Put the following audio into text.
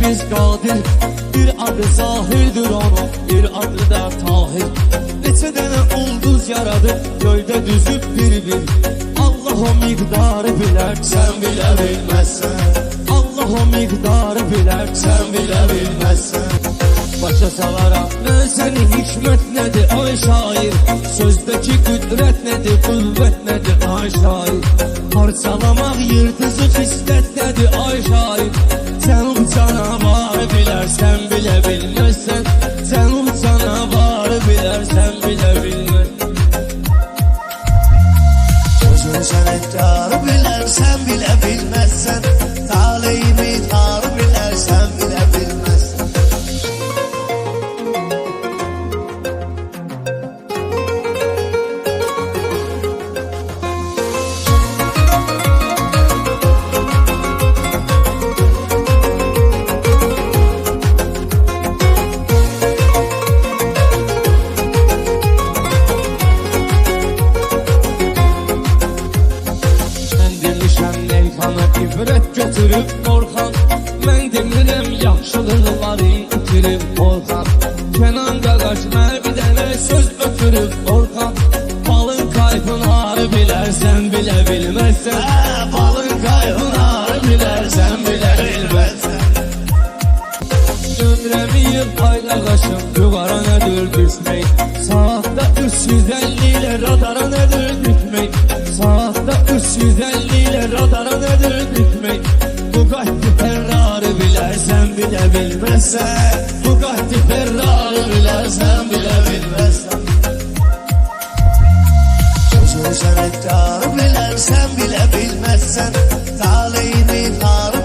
şübhəsiz qadir. Bir adı Zahirdir onun, bir adı da Tahir. Neçə dənə ulduz yaradı, göydə düzüb bir-bir. Allah o miqdarı bilər, sən bilə bilməzsən. Allah o miqdarı bilər, sən bilə bilməzsən. Başa salaram, mən sənin hikmət nədir, ay şair. Sözdəki qüdrət nədir, qüvvət nədir, ay şair. Parçalamaq yırtıcı xislət nədir, ay şair. Sən uçana var bilərsən, bilə bilməzsən. Sən uçana var bilərsən, bilə bilməzsən. Sözün sənətkarı bilərsən, bilə bilməzsən. Taleyimi tarı bilərsən, bilə bilməzsən. İbrət götürüb Orxan, mən demirəm yaxşılıqları itirib Orxan. Kenan qaqaş mənə bir dənə söz ötürüb Orxan. Balın kaypınarı bilərsən, bilə bilməzsən. Balın kaypınarı bilərsən, bilə bilməzsən. Ömrəmi yıl ay qaqaşım, yuqara nədir düşmək. Saatda 350 ilə radara nədir düşmək. Saatda 350 ilə radara nədir düşmək. Bugatti Ferrari bilərsən, bilə bilməzsən. Bugatti Ferrari bilərsən, bilə bilməzsən. Sözün sənətkarı bilərsən, bilə bilməzsən. Taleyimi tarı